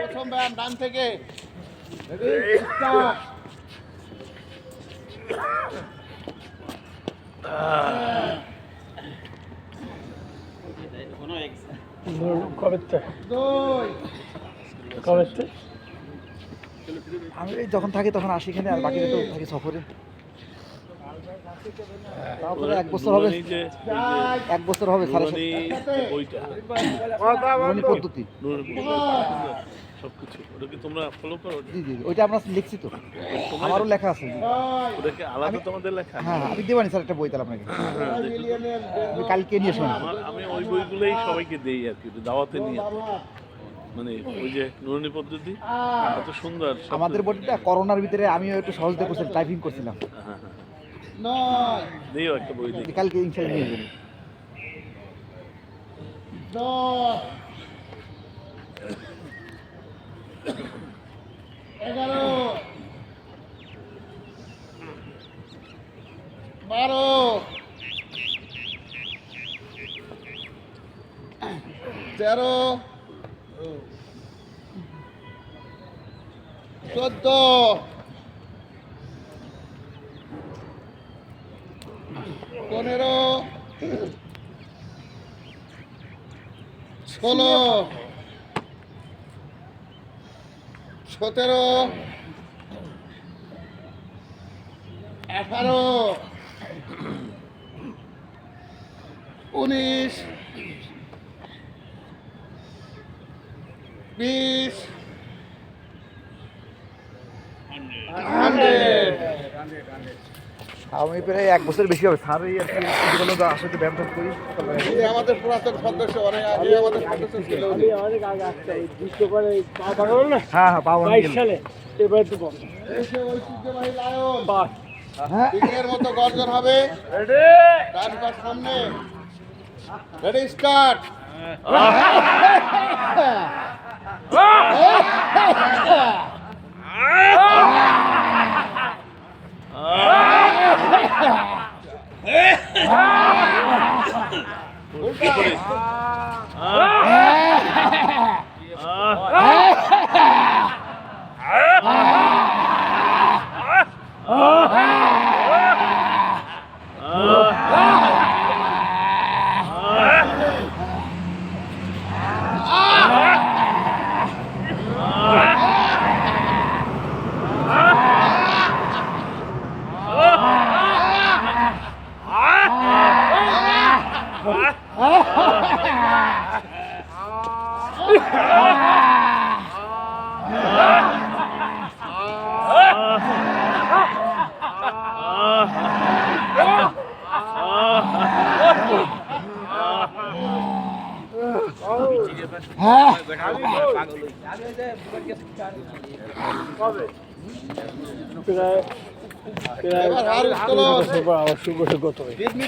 প্রথম ব্যায়াম ডান থেকে আমি যখন থাকি তখন আসি এখানে, আর বাকিটা তো থাকি সফরে। তারপরে 1 বছর হবে, 1 বছর হবে সাড়ে পদ্ধতি। সবকিছু ওটা কি তোমরা ফলো করো? জি জি, ওইটা আমরা লিখছি তো, আমারও লেখা আছে। ওটা কি আলাদা তোমাদের লেখা? হ্যাঁ, আমি দেবানি স্যার একটা বই তাহলে আপনাকে, আমি কালকে নিয়ে শুনি। আমি ওই বইগুলোই সবাইকে দেই আর কি, দাওয়াতে নিয়ে। মানে ওই যে নুরানি পদ্ধতি এত সুন্দর। আমাদের বইটা করোনার ভিতরে আমিও একটু সহজ দিয়ে করছিলাম, টাইপিং করছিলাম। দিও একটা বই দিই কালকে ইনশাআল্লাহ নিয়ে যাবেন। 11 12 13 14 15 16 17 18 19 20 আমি প্রায় 1 বছর বেশি হবে স্যার, এই আর কি এগুলো যা আসলে ব্যায়াম ট্যায়াম করি। আমাদের পুরাতন সদস্য, অনেক আগে আমাদের সদস্য ছিল। হ্যাঁ হ্যাঁ, পাবো সালে এবার তো দেশে ঐতিহ্যবাহী লায়ন হ্যাঁ। দিনের মতো গর্জন হবে। ডান পা সামনে, রেডি স্টার্ট।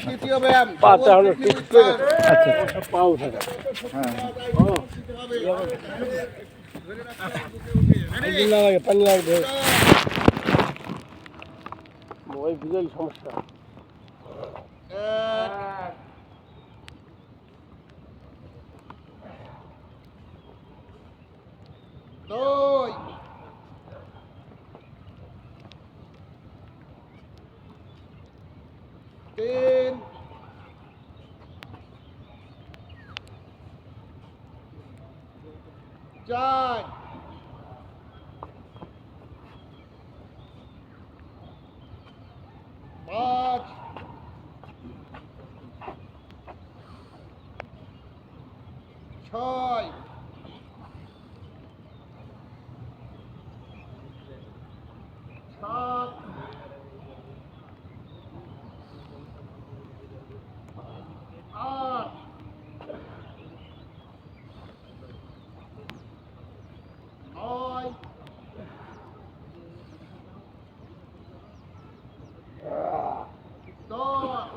তৃতীয় ব্যায়াম, পাও থাকা পানি লাগবে, ওই বিজল সমস্যা। 2 3 4 5 6 7 8 9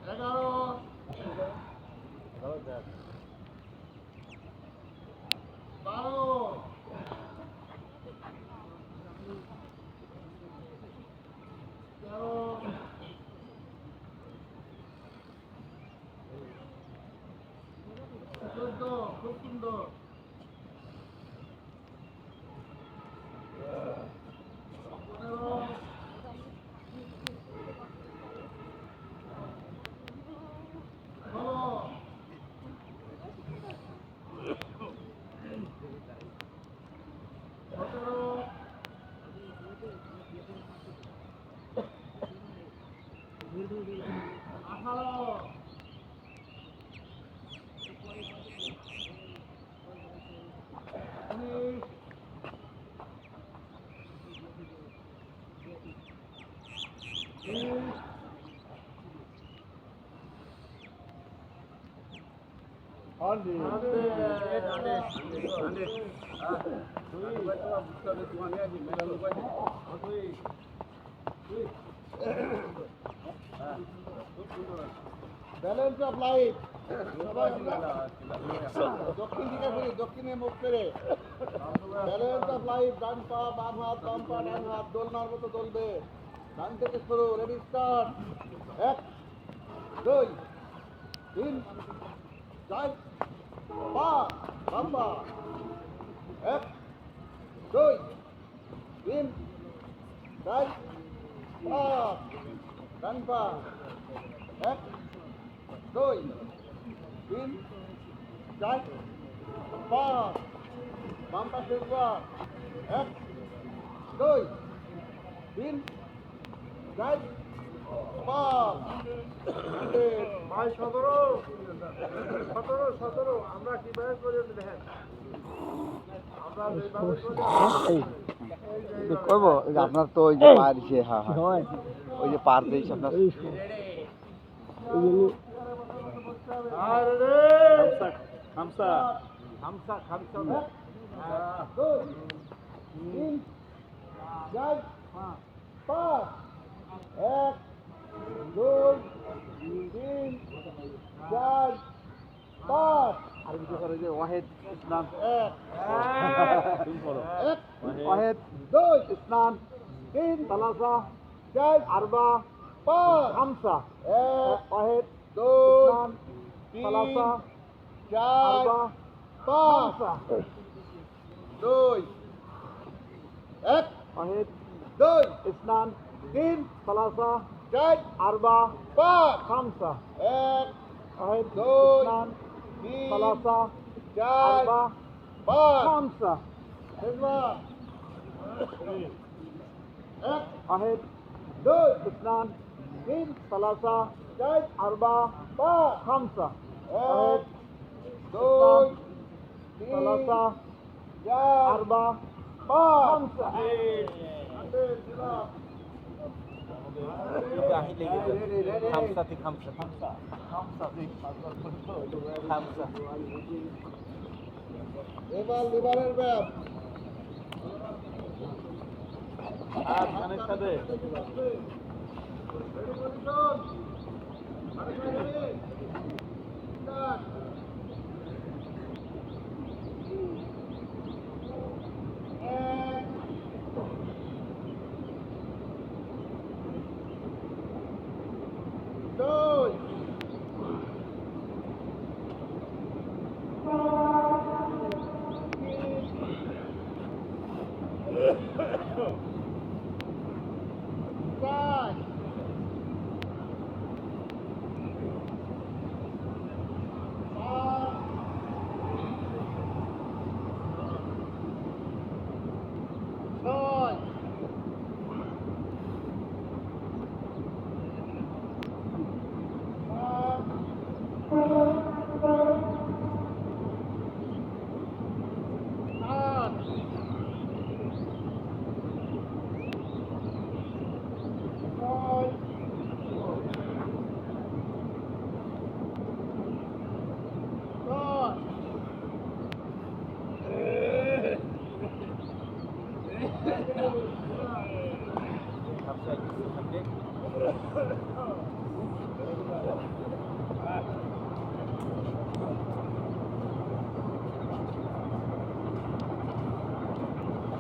10 ব্যালেন্স অফ লাইফ দক্ষিণ দিকে ঘুরি, দক্ষিণে মুখ করে ব্যালেন্স অফ লাইফ, ডান পা বাম হাত, বাম পা ডান হাত, দোলনার মতো দোলবে। ডান থেকে শুরু, রেডি স্টার্ট। 1 2 3 4 5 বাম পা, 1 2 3 4 5 ডান পা, 1 2 3 4 5 বাম পাশে একবার, 1 2 3 4 5 ভাই 17 আমরা কিভাবে করে দেখেন আমরা যেভাবে করবো আপনার তো ওই যে পার সে হ্যাঁ হ্যাঁ ওই যে পার দিয়েছে আপনার খামসা দুই তিন চার পাঁচ, 1 2 3 4 5 আর কিছু করে যে ওয়াহেদ ইসলাম 1 ওয়াহেদ 2 ইসলাম 3 সালাসা 4 আরবা 5 খামসা 1 ওয়াহেদ 2 ইসলাম 3 সালাসা 4 আরবা 5 খামসা 2 1 ওয়াহেদ 2 ইসলাম 3 সালাসা 4 আরবা 5 খামসা 1 ওয়াহেদ 2 ইসলাম 3 সালাসা 4 আরবা 5 খামসা একবার 1 ওয়াহেদ 2 ইসলাম 3 সালাসা 4 আরবা 5 খামসা 1 2 3 সালাসা 4 আরবা 5 খামসা এবার লিভারের ব্যাপ আর গানের সাথে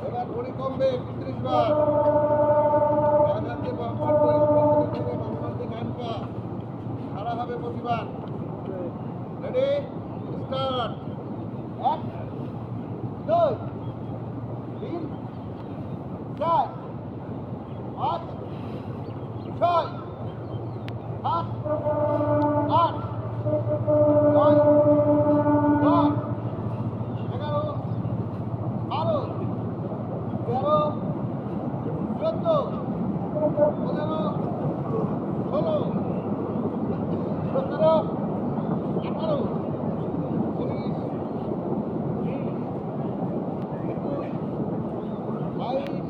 এবার ঘড়ি কমবে 31 বার ডান হাতে বাম হাত পরিষ্কার করে দেবে, বাম হাতে ডান পা খাড়া হবে প্রতিবার। রেডি স্টার্ট 1 2 3 4 5 6 7 8 9 10 11 12 13 14 15 16 17 18 19 20 22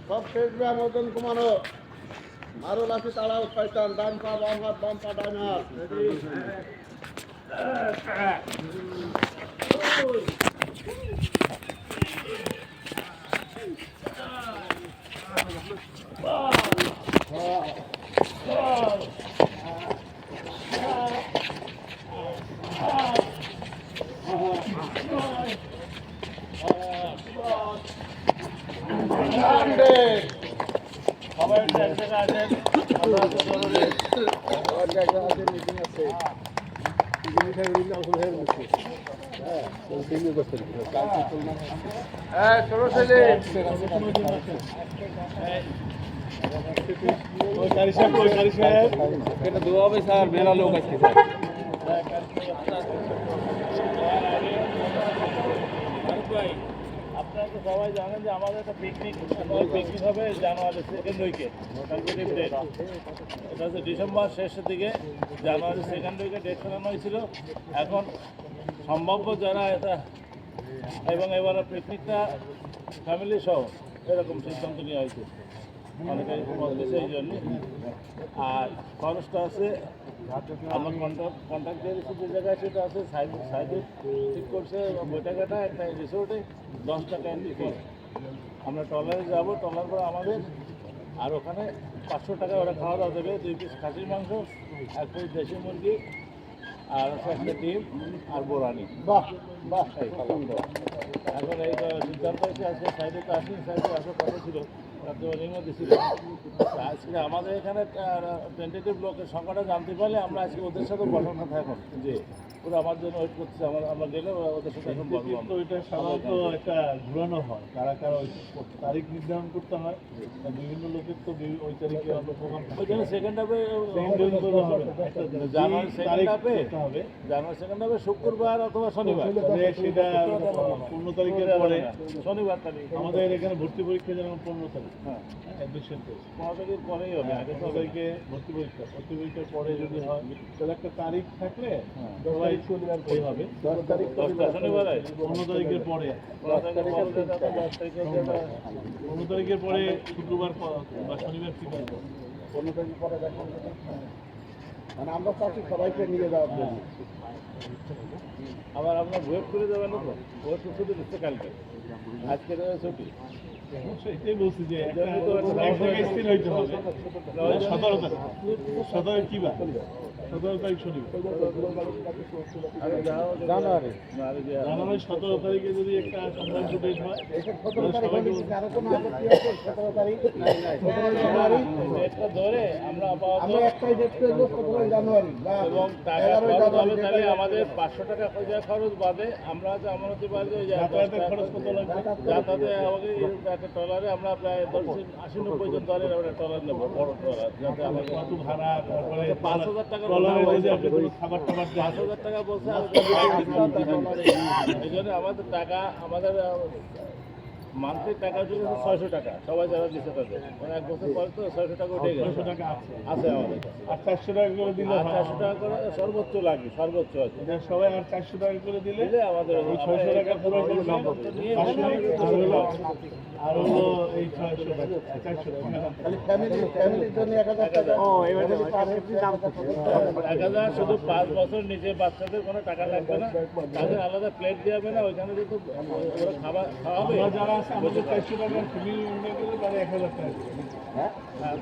সব শেষ ব্যায়াম ওজন কমানো আরো লাঠি তাড়াও শয়তান ডান পা বাম হাত বাম পা ডান হাত সবাই একটু এক জায়গায় আসেন। আমরা একটু জরুরি। এটা দোয়া হবে স্যার, মেলা লোক আসছে স্যার। ভাই, আপনারা তো সবাই জানেন যে আমাদের একটা পিকনিক হবে জানুয়ারি 2nd উইকে। এটা হচ্ছে ডিসেম্বর শেষের দিকে, জানুয়ারি 2nd উইকে ডেট করানো হয়েছিল। এখন সম্ভাব্য যারা এটা এবং এবার পিকনিকটা ফ্যামিলি সহ এরকম সিদ্ধান্ত নেওয়া হয়েছে অনেকে বলতেছে এই জন্য। আর খরচটা আছে আমার কন্ট্যাক্ট দিয়ে দিচ্ছি যে জায়গায় সেটা আছে সাইডে ঠিক করছে বৈটাঘাটা একটা রিসোর্টে 10 টাকা এন্ট্রি ফি। আমরা ট্রলারে যাবো, ট্রলার করে আমাদের আর ওখানে 500 টাকা ওরা খাওয়া দাওয়া দেবে। 2 পিস খাসির মাংস, 1 পিস দেশি মুরগি, আর আছে একটা ডিম আর বোরানি। বাহ বাহ, এখন এই সিদ্ধান্ত হয়েছে আজকে সাইডে তো আসেনি, সাইডে আসার কথা ছিল, রাত্রিবেলার মধ্যে ছিল। আজকে আমাদের এখানে টেন্টেটিভ লোকের সংখ্যাটা জানতে পারলে আমরা আজকে ওদের সাথে বসার কথা এখন যে ওরা আমার জন্য ওয়েট করছে, আমরা গেলে ওদের সাথে এখন বলবো। তো এটা সাধারণত একটা ঘুরানো হয়, কারা কারা ওই তারিখ নির্ধারণ করতে হয়। বিভিন্ন লোকের তো ওই তারিখে অন্য প্রোগ্রাম ওইখানে সেকেন্ড হাফে জানুয়ারি সেকেন্ড হাফে শুক্রবার অথবা শনিবার, সেটা 15 তারিখের পরে। শনিবার তারিখ আমাদের এখানে ভর্তি পরীক্ষা যেমন 15 তারিখ, হ্যাঁ অ্যাডমিশন টেস্ট 15 তারিখের পরেই হবে। আগে 15 তারিখে ভর্তি পরীক্ষার পরে যদি হয় তাহলে একটা তারিখ থাকলে সবাই শনিবার করে হবে। 10 তারিখ 10টা শনিবার 15 তারিখের পরে, 15 তারিখের পরে শুক্রবার বা শনিবার কি হবে? 15 তারিখ পরে দেখুন, মানে আমরা চাচ্ছি সবাইকে নিয়ে যাওয়ার জন্য। আবার আপনার ওয়েট করে যাবেন না তো, ওয়েট ছুটি দিচ্ছে কালকে, আজকে ছুটি। এটাই বলছি যে একটা স্থির হইতে হবে। 17 তারিখ, 17 কি বার? 17 তারিখ শনিবার। জানুয়ারি জানুয়ারি 17 তারিখে যদি একটা সম্ভাব্য ডেট হয়, 17 তারিখ হলে কি কারো কোনো আপত্তি আছে? 17 তারিখ 17 জানুয়ারি ডেটটা ধরে আমরা আমরা একটাই ডেট করব, 17 জানুয়ারি বা এবং টাকা 11 খরচ হবে জানুয়ারি। তাহলে আমাদের 500 টাকা খরচ বাদে আমরা যে আমার হতে পারি যে যাতায়াতের খরচ কত লাগবে? যাতায়াতে আমাকে একটা ট্রলারে আমরা প্রায় 80-90 জন দলের আমরা ট্রলার নেবো, বড় ট্রলার, যাতে আমাকে কত ভাড়া, তারপরে 5,000 টাকা ট্রলারে যদি আপনি কোনো খাবার টাবার দেন। 5,000 টাকা বলছে। এই জন্য আমাদের টাকা, আমাদের মান্থলি টাকা হচ্ছে 600 টাকা, সবাই যারা দিচ্ছে তাদের, মানে 1 বছর পরে তো 600 টাকা উঠে গেছে। 600 টাকা আছে। আছে আমাদের কাছে। আর 400 টাকা করে দিলে আর হয়। 400 টাকা করে সর্বোচ্চ লাগে, সর্বোচ্চ আছে এটা সবাই আর 400 টাকা করে দিলে দিলে আমাদের এই 600 টাকা পুরো করবে। নিয়ে আর হলো এই 600 টাকা, 400 টাকা। খালি ফ্যামিলির জন্য 1000 টাকা। এবার যদি পার হেড দাম 1000 শুধু 5 বছর নিচে বাচ্চাদের কোনো টাকা লাগবে না, তাদের আলাদা প্লেট দেওয়া হবে না, ওইখানে যেহেতু ওরা খাওয়াবে। আমরা যারা আছে আমাদের 400 টাকা ফ্যামিলি মেম্বার করে তারা 1000 টাকা করে। হ্যাঁ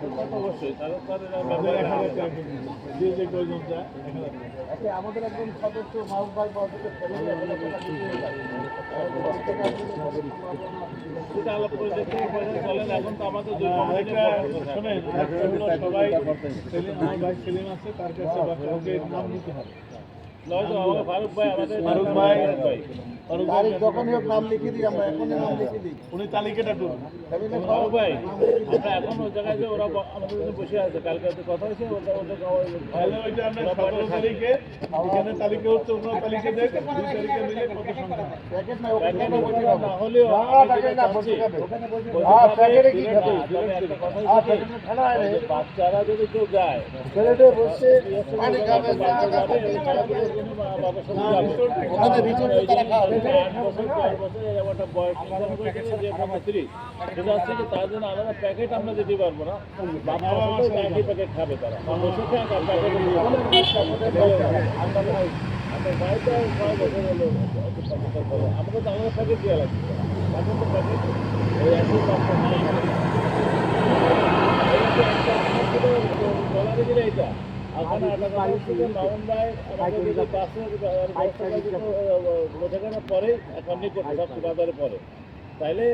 তো তা তো অবশ্যই তাদের আমাদের 1000 টাকা করে। যে কয়জন যায় 1000 টাকা। আচ্ছা, আমাদের একজন সদস্য মাহবুব ভাই বলছে যে ফ্যামিলি 1000 টাকা দিতে যায়। সেটা আলাপ করে দেখতে চলেন। এখন তো আমাদের দুই আরেকটা শোনেন, আরেকটা হলো সবাই সেলিম, আমার ভাই সেলিম আছে, তার কাছে বা কাউকে নাম নিতে হবে। ফারুক ভাই, আমাদের ফারুক ভাই, তারিখ যখনই হোক নাম লিখে দিই, আমরা এখনই নাম লিখে দিই। উনি তালিকাটা করুন। ফ্যামিলি ফারুক ভাই, আমরা এখন ওই জায়গায় যে ওরা আমাদের জন্য বসে আছে, কালকে হয়তো কথা হয়েছে তাহলে ওইটা আমরা 17 তারিখে এখানে তালিকা হচ্ছে, অন্য তালিকা দেয়, 2 তারিখে মিলে কত সংখ্যা? প্যাকেট না, ওখানে বসে খাবো। না হলেও বাচ্চারা যদি কেউ যায়, ছেলেটা বসে পানি খাবে, ওখানে রিসোর্টে তারা খাবে। 8 বছর 10 বছর এরকম একটা বয়স নির্ধারণ করে দিলে যে 35, সেটা হচ্ছে কি তার জন্য আলাদা প্যাকেট আমরা দিতে পারবো না, বাচ্চারা একই প্যাকেট খাবে তারা বসে থাক আর প্যাকেট আমার বাড়িতে 6 বছর হলো আমাকে তো আলাদা প্যাকেট দেওয়া লাগবে, এখন তো প্যাকেট ওই একই বাচ্চা ডলারে দিলে এইটা ওখানে মাউন্ডায় আমাদের যে বাসে বোঝানোর পরে এখন নিকট সবচেয়ে বাজারে পরে, তাইলে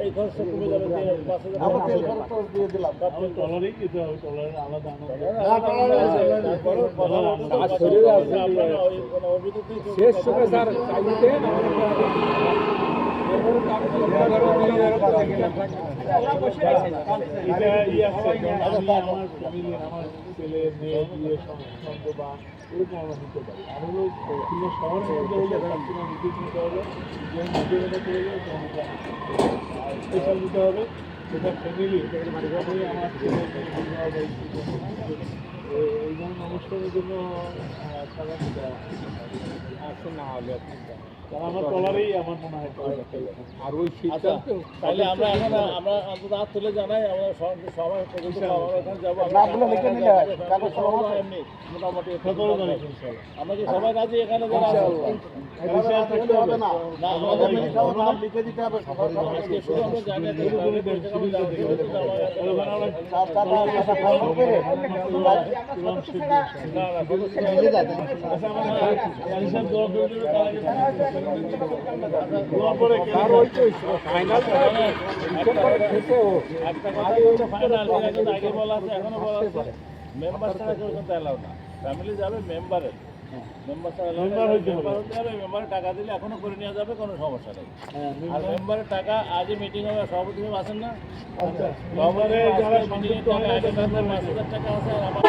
এই খরচটা কমে যাবে 5,000 আমরা তেল খরচ তো দিয়ে দিলাম। টলারেই দিতে হবে, টলারের আলাদা আলাদা। শেষ সময় স্যার এটা ইয়ে আছে, আমি আমার ফ্যামিলি, আমার ছেলে মেয়ে বিয়ে সংক্রান্ত বা এরকম আমরা নিতে পারি। আর হলো কিন্তু শহরের মধ্যে হলে সবসময় নির্দেশ নিতে হবে, যে নিজে এটা করবে আর স্পেশাল দিতে হবে, সেটা ফ্যামিলি আমার ছেলে মেয়ে বিবাহ বা এই ধরনের অনুষ্ঠানের জন্য টাকা দিতে আসে না হলে আপনি কারণ আমার টলারেই আমার মনে হয় আর ওই আচ্ছা তাহলে আমরা এখন আমরা অন্তত হাত তুলে জানাই আমরা সবাই পর্যন্ত আমরা ওখানে যাবো নামগুলো লিখে নিলে হয়, কাগজ কলম আছে। এমনি মোটামুটি 17 তারিখ ইনশাআল্লাহ। আমরা কি সবাই রাজি এখানে যারা এভাবে আর থাকলে হবে না। না আমাদের মেডিকেল নাম লিখে দিতে হবে সবার কাছে। আজকে শুধু আমরা জানিয়ে দিই মেম্বার ছাড়া কেউ কিন্তু অ্যালাউ না, ফ্যামিলি যাবে মেম্বারের মেম্বার ছাড়া মেম্বার হইতে হবে। মেম্বারের টাকা দিলে এখনো করে নেওয়া যাবে, কোনো সমস্যা নেই। আর মেম্বারের টাকা আজই মিটিং হবে, সভাপতি সাহেব আছেন না? মেম্বারে যারা মিটিংয়ের টাকা আগে 5,000 টাকা আছে আর আমার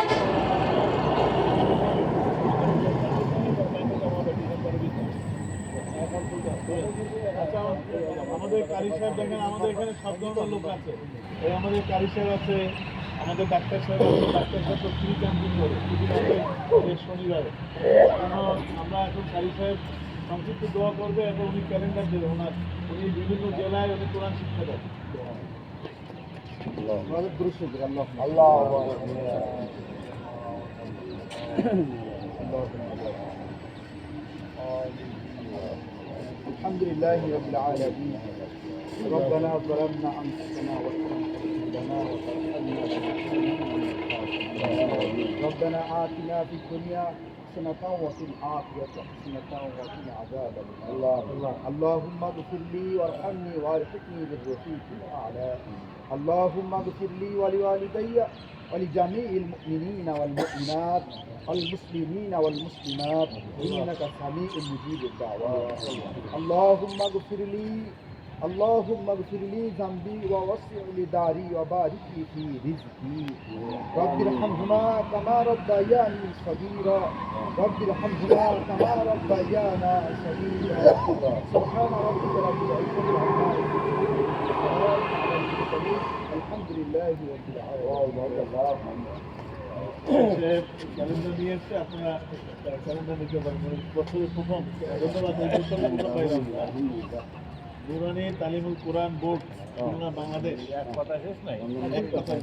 আচ্ছা, আমাদের কারি সাহেব দেখেন, আমাদের এখানে সব ধরনের লোক আছে। এই আমাদের কারি সাহেব আছে, আমাদের ডাক্তার সাহেব আছে। ডাক্তার সাহেব তো ফ্রি ক্যাম্পিং করে প্রতিদিন শনিবারে। আমরা এখন কারি সাহেব সংক্ষিপ্ত দোয়া করবে এবং উনি ক্যালেন্ডার দেবে ওনার। উনি বিভিন্ন জেলায় উনি কোরআন শিক্ষা দেন। الحمد لله رب العالمين. ربنا ظلمنا أنفسنا وإن لم تغفر لنا وترحمنا ربنا آتنا في الدنيا حسنة وفي الآخرة حسنة وقنا عذاب النار. اللهم اغفر لي وارحمني والحقني بالرفيق الأعلى. اللهم اغفر لي ولوالدي ولجميع المؤمنين والمؤمنات والمسلمين والمسلمات إنك سميع مجيب الدعوات. اللهم اغفر لي ذنبي ووسع لي داري وبارك لي في رزقي. رب ارحمهما كما ربياني صغيرا. رب ارحمهما كما ربيانا صغيرا. سبحان ربك رب العزة عما يصفون وسلام على المرسلين الحمد لله رب العالمين. ক্যালেন্ডার নিয়ে এসছে, আপনারা ক্যালেন্ডার নিতে পারেন। বছরের প্রথম ধন্যবাদ নুরানি তালিমুল কোরআন বোর্ড খুলনা বাংলাদেশ। এক কথা শেষ নাই। এক কথা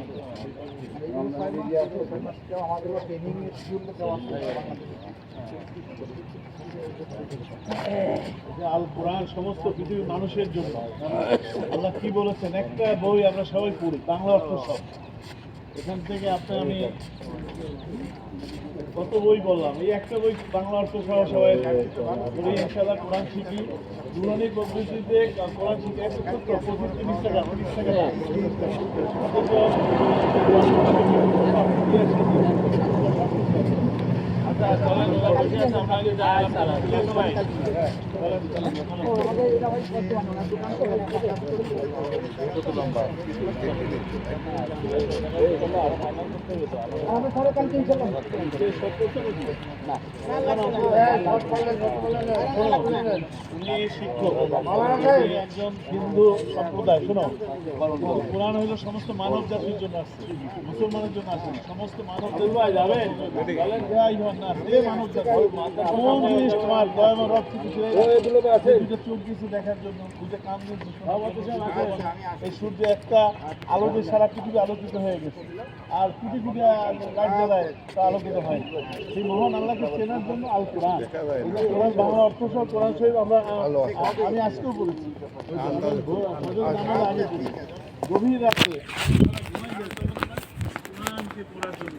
আমাদের ট্রেনিং আল কোরআন সমস্ত পৃথিবীর মানুষের জন্য। আল্লাহ কি বলেছেন, একটা বই আমরা সবাই পড়ি, বাংলা অর্থ সব। এখান থেকে আমি কত বই বললাম, এই একটা বই বাংলা অর্থ সহ সবাই পড়ি। ইনশাআল্লাহ কোরআন শিখি, নুরানি পদ্ধতিতে কোরআন শিখে 30 টাকা 30 টাকা আচ্ছা চলেন ওরা বসে আছে, আমরা আগে যাই। সবাই উনি শিক্ষক, উনি একজন হিন্দু সম্প্রদায়। শোনো, কোরআন হইল সমস্ত মানব জাতির জন্য আসছে, মুসলমানের জন্য আসে না। সমস্ত মানব জাতি যাবেন না, যে মানব জাতি কোন জিনিস তোমার দয়াময় রব থেকে দুটো চোখ দিয়েছে দেখার জন্য, দুটো কান দিয়েছে এই সূর্য একটা আলো দিয়ে সারা পৃথিবী আলোকিত হয়ে গেছে, আর কোটি কোটি লাইট জ্বালায় তা আলোকিত হয়। সেই মহান আল্লাহকে চেনার জন্য আল কোরআন, কোরআন বাংলা অর্থ সহ কোরআন শরীফ আমি আজকেও পড়েছি। গভীর রাত্রে কোরআনকে পড়ার জন্য